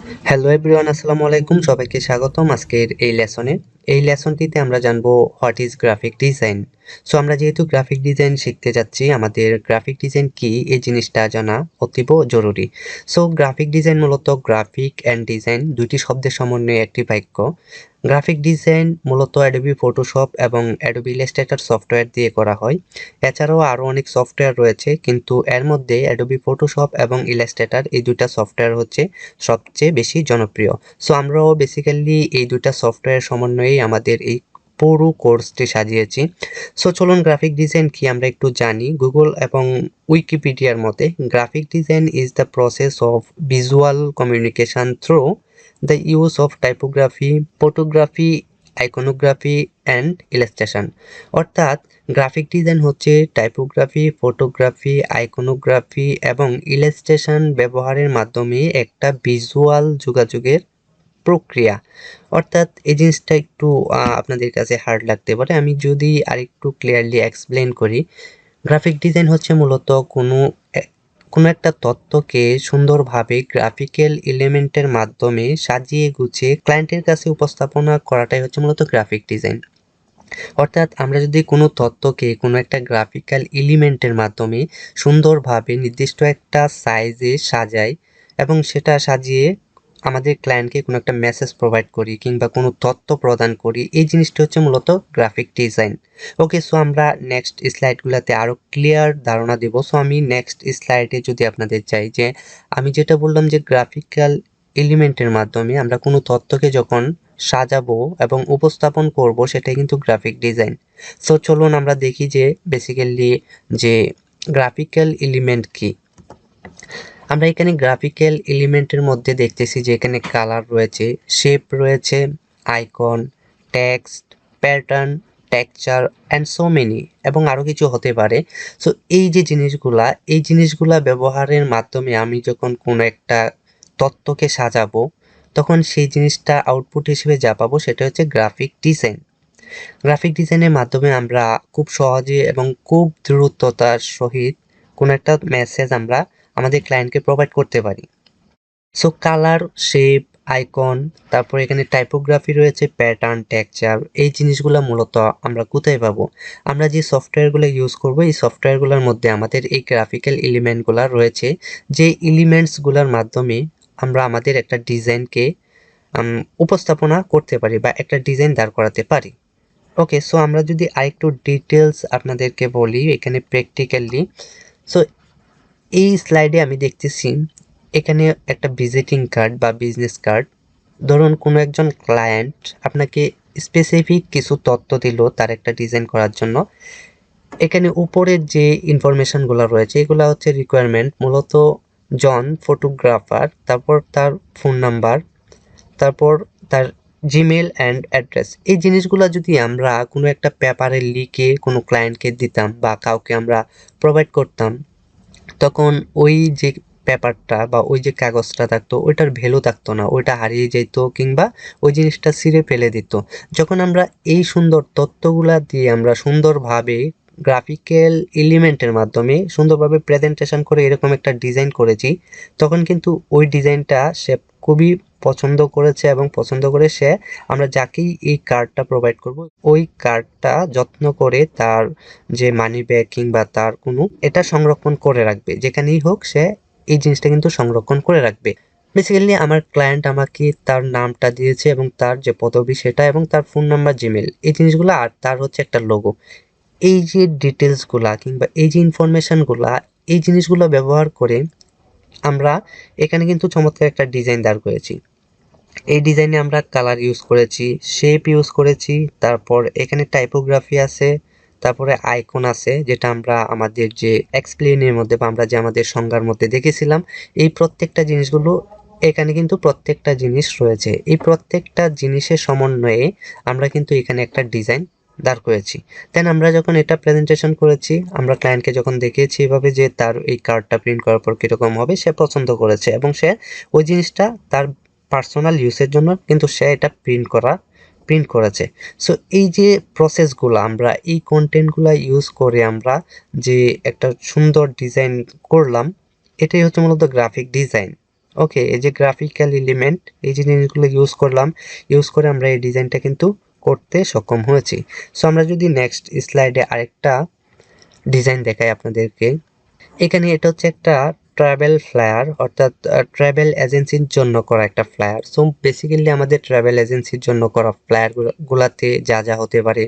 Hello everyone, আসসালামু আলাইকুম। সবাইকে স্বাগতম আজকের এই লেসনে। এই লেসনটিতে আমরা জানবো what is graphic design. So আমরা যেহেতু গ্রাফিক ডিজাইন শিখতে যাচ্ছি, আমাদের গ্রাফিক ডিজাইন কি এই জিনিসটা জানা অতীব জরুরি। সো গ্রাফিক ডিজাইন মূলত গ্রাফিক অ্যান্ড ডিজাইন দুইটি শব্দের সমন্বয়ে একটি বাক্য। গ্রাফিক ডিজাইন মূলত অ্যাডোবি ফটোশপ এবং অ্যাডোবি ইলাস্ট্রেটর সফটওয়্যার দিয়ে করা হয়। এছাড়াও আরও অনেক সফটওয়্যার রয়েছে, কিন্তু এর মধ্যে অ্যাডোবি ফটোশপ এবং ইলাস্ট্রেটর এই দুইটা সফটওয়্যার হচ্ছে সবচেয়ে বেশি জনপ্রিয়। সো আমরাও বেসিক্যালি এই দুইটা সফটওয়্যার সমন্বয়েই আমাদের এই পুরো কোর্সটি সাজিয়েছি। সো চলুন গ্রাফিক ডিজাইন কি আমরা একটু জানি। গুগল এবং উইকিপিডিয়ার মতে graphic design is the process of visual communication through the use of typography, photography, iconography and illustration. অর্থাৎ গ্রাফিক ডিজাইন হচ্ছে টাইপোগ্রাফি, ফটোগ্রাফি, আইকনোগ্রাফি এবং ইলাস্ট্রেশন ব্যবহারের মাধ্যমে একটা ভিজুয়াল যোগাযোগের প্রক্রিয়া। অর্থাৎ এই জিনিসটা একটু আপনাদের কাছে হার্ড লাগতে পারে। আমি যদি আরেকটু ক্লিয়ারলি এক্সপ্লেন করি, গ্রাফিক ডিজাইন হচ্ছে মূলত কোনো একটা তথ্যকে সুন্দরভাবে গ্রাফিক্যাল এলিমেন্টের মাধ্যমে সাজিয়ে গুছিয়ে ক্লায়েন্টের কাছে উপস্থাপনা করাটাই হচ্ছে মূলত গ্রাফিক ডিজাইন। অর্থাৎ আমরা যদি কোনো তথ্যকে কোনো একটা গ্রাফিক্যাল এলিমেন্টের মাধ্যমে সুন্দরভাবে নির্দিষ্ট একটা সাইজে সাজাই এবং সেটা সাজিয়ে আমাদের ক্লায়েন্টকে কোনো একটা মেসেজ প্রোভাইড করি কিংবা কোনো তথ্য প্রদান করি, এই জিনিসটা হচ্ছে মূলত গ্রাফিক ডিজাইন। ওকে, সো আমরা নেক্সট স্লাইডগুলোতে আরও ক্লিয়ার ধারণা দেব। সো আমি নেক্সট স্লাইডে যদি আপনাদের চাই যে আমি যেটা বললাম যে গ্রাফিক্যাল এলিমেন্টের মাধ্যমে আমরা কোনো তথ্যকে যখন সাজাবো এবং উপস্থাপন করব, সেটাই কিন্তু গ্রাফিক ডিজাইন। সো চলুন আমরা দেখি যে বেসিক্যালি যে গ্রাফিক্যাল এলিমেন্ট কি। আমরা এখানে গ্রাফিক্যাল এলিমেন্টের মধ্যে দেখতেছি যে এখানে কালার রয়েছে, শেপ রয়েছে, icon, text, pattern, texture and so many এবং আরও কিছু হতে পারে। সো এই যে জিনিসগুলা ব্যবহারের মাধ্যমে আমি যখন কোনো একটা তথ্যকে সাজাবো, তখন সেই জিনিসটা আউটপুট হিসেবে যা পাবো সেটা হচ্ছে গ্রাফিক ডিজাইন। গ্রাফিক ডিজাইনের মাধ্যমে আমরা খুব সহজে এবং খুব দ্রুততার সহিত কোনো একটা মেসেজ আমরা আমাদের ক্লায়েন্টকে প্রোভাইড করতে পারি। সো কালার, শেপ, আইকন, তারপর এখানে টাইপোগ্রাফি রয়েছে, প্যাটার্ন, টেক্সচার, এই জিনিসগুলো মূলত আমরা কোথায় পাবো? আমরা যে সফটওয়্যারগুলো ইউজ করব, এই সফটওয়্যারগুলোর মধ্যে আমাদের এই গ্রাফিক্যাল এলিমেন্টগুলো রয়েছে, যে এলিমেন্টসগুলোর মাধ্যমে আমরা আমাদের একটা ডিজাইনকে উপস্থাপনা করতে পারি বা একটা ডিজাইন দাঁড় করাতে পারি। ওকে, সো আমরা যদি আরেকটু ডিটেলস আপনাদেরকে বলি এখানে প্র্যাকটিক্যালি। সো এই স্লাইডে আমি দেখতেছি এখানে একটা ভিজিটিং কার্ড বা বিজনেস কার্ড। ধরুন কোনো একজন ক্লায়েন্ট আপনাকে স্পেসিফিক কিছু তথ্য দিল তার একটা ডিজাইন করার জন্য। এখানে উপরের যে ইনফরমেশনগুলো রয়েছে এগুলো হচ্ছে রিকোয়ারমেন্ট, মূলত জন ফটোগ্রাফার, তারপর তার ফোন নাম্বার, তারপর তার জিমেল অ্যান্ড অ্যাড্রেস। এই জিনিসগুলো যদি আমরা কোনো একটা পেপারে লিখে কোনো ক্লায়েন্টকে দিতাম বা কাউকে আমরা প্রোভাইড করতাম, তখন ওই যে পেপারটা বা ওই যে কাগজটা থাকতো ওইটার ভ্যালু থাকতো না, ওইটা হারিয়ে যেত কিংবা ওই জিনিসটা ছিঁড়ে ফেলে দিত। যখন আমরা এই সুন্দর তথ্যগুলা দিয়ে আমরা সুন্দরভাবে গ্রাফিক্যাল এলিমেন্টের মাধ্যমে সুন্দরভাবে প্রেজেন্টেশন করে এরকম একটা ডিজাইন করেছি, তখন কিন্তু ওই ডিজাইনটা সে খুবই পছন্দ করেছে এবং পছন্দ করে সে, আমরা যাকেই এই কার্ডটা প্রোভাইড করব ওই কার্ডটা যত্ন করে তার যে মানি ব্যাগ কিংবা তার কোনো এটা সংরক্ষণ করে রাখবে, যেখানেই হোক সে এই জিনিসটা কিন্তু সংরক্ষণ করে রাখবে। বেসিক্যালি আমার ক্লায়েন্ট আমাকে তার নামটা দিয়েছে এবং তার যে পদবি সেটা এবং তার ফোন নাম্বার, জিমেল, এই জিনিসগুলো, আর তার হচ্ছে একটা লোগো। এই যে ডিটেলসগুলা কিংবা এই যে ইনফরমেশনগুলা, এই জিনিসগুলো ব্যবহার করে আমরা এখানে কিন্তু চমৎকার একটা ডিজাইন দাঁড় করেছি। এই ডিজাইনে আমরা কালার ইউজ করেছি, শেপ ইউজ করেছি, তারপর এখানে টাইপোগ্রাফি আছে, তারপরে আইকন আছে যেটা আমরা আমাদের যে এক্সপ্লেনের মধ্যে বা আমরা যে আমাদের সংজ্ঞার মধ্যে দেখেছিলাম। এই প্রত্যেকটা জিনিসগুলো এখানে কিন্তু প্রত্যেকটা জিনিস রয়েছে। এই প্রত্যেকটা জিনিসের সমন্বয়ে আমরা কিন্তু এখানে একটা ডিজাইন দাঁড় করেছি। দেন আমরা যখন এটা প্রেজেন্টেশন করেছি, আমরা ক্লায়েন্টকে যখন দেখিয়েছি এভাবে যে তার এই কার্ডটা প্রিন্ট করার পর কীরকম হবে, সে পছন্দ করেছে এবং সে ওই জিনিসটা তার পার্সোনাল ইউজের জন্য কিন্তু সে এটা প্রিন্ট করেছে। সো এই যে প্রসেসগুলো, আমরা এই কন্টেন্টগুলো ইউজ করে আমরা যে একটা সুন্দর ডিজাইন করলাম, এটাই হচ্ছে মূলত গ্রাফিক ডিজাইন। ওকে, এই যে গ্রাফিক্যাল এলিমেন্ট, এই যে জিনিসগুলো ইউজ করলাম, ইউজ করে আমরা এই ডিজাইনটা কিন্তু করতে সক্ষম হয়েছি। সো আমরা যদি নেক্সট স্লাইডে আরেকটা ডিজাইন দেখাই আপনাদেরকে। এখানে এটা হচ্ছে একটা ট্রাভেল ফ্লায়ার, অর্থাৎ ট্রাভেল এজেন্সির জন্য করা একটা ফ্লায়ার। সো বেসিক্যালি আমাদের ট্রাভেল এজেন্সির জন্য করা ফ্লায়ার গুলাতে যা যা হতে পারে,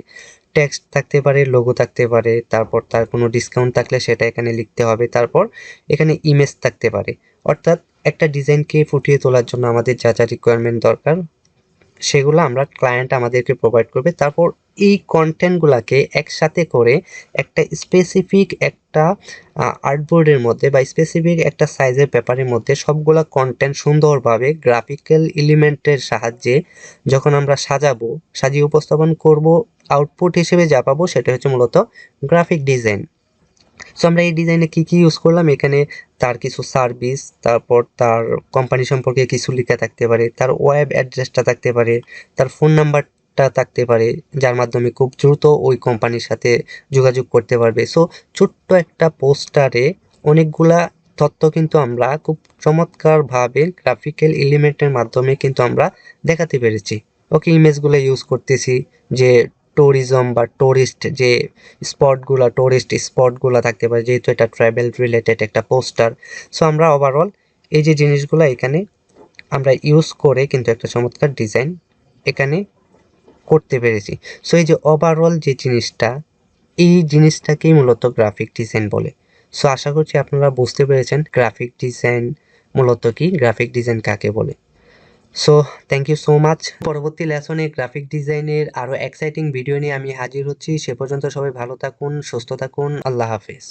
টেক্সট থাকতে পারে, লোগো থাকতে পারে, তারপর তার কোনো ডিসকাউন্ট থাকলে সেটা এখানে লিখতে হবে, তারপর এখানে ইমেজ থাকতে পারে। অর্থাৎ একটা ডিজাইনকে ফুটিয়ে তোলার জন্য আমাদের যা যা রিকোয়ারমেন্ট দরকার সেগুলো আমরা ক্লায়েন্ট আমাদেরকে প্রোভাইড করবে। তারপর এই কন্টেন্টগুলোকে একসাথে করে একটা স্পেসিফিক একটা আর্টবোর্ডের মধ্যে বা স্পেসিফিক একটা সাইজের পেপারের মধ্যে সবগুলা কন্টেন্ট সুন্দরভাবে গ্রাফিক্যাল এলিমেন্টের সাহায্যে যখন আমরা সাজিয়ে উপস্থাপন করব, আউটপুট হিসেবে যা পাবো সেটা হচ্ছে মূলত গ্রাফিক ডিজাইন। সো আমরা এই ডিজাইনে কি কি ইউজ করলাম, এখানে তার কিছু সার্ভিস, তারপর তার কোম্পানি সম্পর্কে কিছু লেখা থাকতে পারে, তার ওয়েব অ্যাড্রেসটা থাকতে পারে, তার ফোন নাম্বারটা থাকতে পারে, যার মাধ্যমে খুব দ্রুত ওই কোম্পানির সাথে যোগাযোগ করতে পারবে। সো ছোট্ট একটা পোস্টারে অনেকগুলা তথ্য কিন্তু আমরা খুব চমৎকারভাবে গ্রাফিক্যাল এলিমেন্টের মাধ্যমে কিন্তু আমরা দেখাতে পেরেছি। ওকে, ইমেজগুলো ইউজ করতেছি যে ট্যুরিজম বা টুরিস্ট স্পটগুলা থাকতে পারে, যেহেতু এটা ট্রাভেল রিলেটেড একটা পোস্টার। সো আমরা ওভারঅল এই যে জিনিসগুলো এখানে আমরা ইউজ করে কিন্তু একটা চমৎকার ডিজাইন এখানে করতে পেরেছি। সো এই যে ওভারঅল যে জিনিসটা, এই জিনিসটাকেই মূলত গ্রাফিক ডিজাইন বলে। সো আশা করছি আপনারা বুঝতে পেরেছেন গ্রাফিক ডিজাইন মূলত কি, গ্রাফিক ডিজাইন কাকে বলে। So thank you so much. পরবর্তী লেসনে গ্রাফিক ডিজাইনের আরও এক্সাইটিং ভিডিও নিয়ে আমি হাজির হচ্ছি। সে পর্যন্ত সবাই ভালো থাকুন, সুস্থ থাকুন। আল্লাহ হাফেজ।